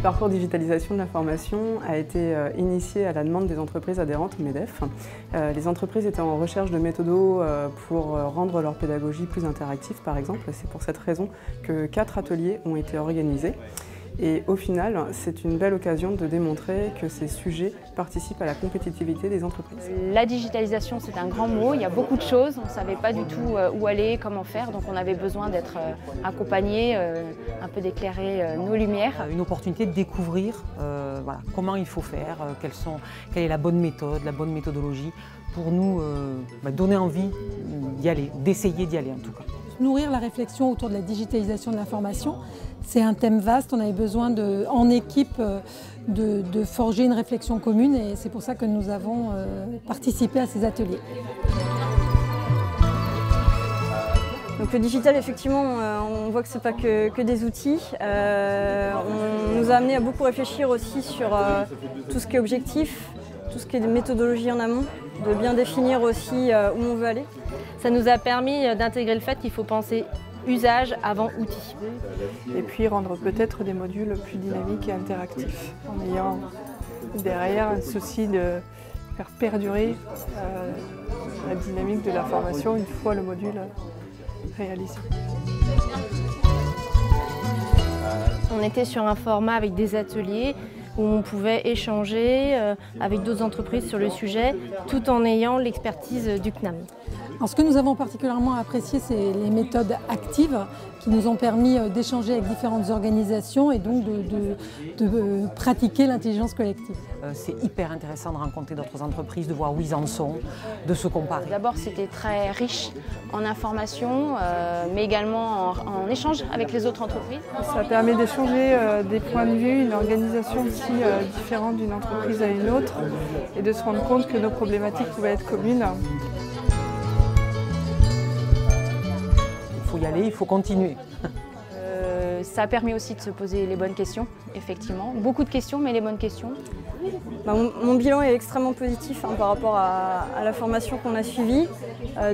parcours digitalisation de la formation a été initié à la demande des entreprises adhérentes au MEDEF. Les entreprises étaient en recherche de méthodos pour rendre leur pédagogie plus interactive, par exemple. C'est pour cette raison que 4 ateliers ont été organisés. Et au final, c'est une belle occasion de démontrer que ces sujets participent à la compétitivité des entreprises. La digitalisation, c'est un grand mot, il y a beaucoup de choses, on ne savait pas du tout où aller, comment faire, donc on avait besoin d'être accompagné, un peu d'éclairer nos lumières. Une opportunité de découvrir voilà, comment il faut faire, quelle est la bonne méthode, la bonne méthodologie pour nous donner envie d'y aller, d'essayer d'y aller en tout cas. Nourrir la réflexion autour de la digitalisation de l'information, c'est un thème vaste, on avait besoin en équipe de forger une réflexion commune et c'est pour ça que nous avons participé à ces ateliers. Donc le digital, effectivement, on voit que ce n'est pas que des outils. On nous a amené à beaucoup réfléchir aussi sur tout ce qui est objectif, tout ce qui est de méthodologie en amont, de bien définir aussi où on veut aller. Ça nous a permis d'intégrer le fait qu'il faut penser usage avant outil. Et puis rendre peut-être des modules plus dynamiques et interactifs, en ayant derrière un souci de faire perdurer la dynamique de la formation une fois le module réalisé. On était sur un format avec des ateliers où on pouvait échanger avec d'autres entreprises sur le sujet tout en ayant l'expertise du CNAM. Alors, ce que nous avons particulièrement apprécié, c'est les méthodes actives qui nous ont permis d'échanger avec différentes organisations et donc de pratiquer l'intelligence collective. C'est hyper intéressant de rencontrer d'autres entreprises, de voir où ils en sont, de se comparer. D'abord, c'était très riche en informations, mais également en échange avec les autres entreprises. Ça permet d'échanger des points de vue, une organisation aussi différente d'une entreprise à une autre et de se rendre compte que nos problématiques pouvaient être communes. Il faut y aller, il faut continuer. Ça a permis aussi de se poser les bonnes questions, effectivement. Beaucoup de questions, mais les bonnes questions. Mon bilan est extrêmement positif par rapport à la formation qu'on a suivie.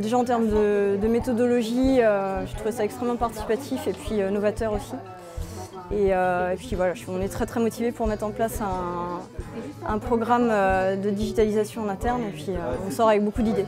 Déjà en termes de méthodologie, je trouvais ça extrêmement participatif et puis novateur aussi. Et puis voilà, on est très motivés pour mettre en place un programme de digitalisation en interne et puis on sort avec beaucoup d'idées.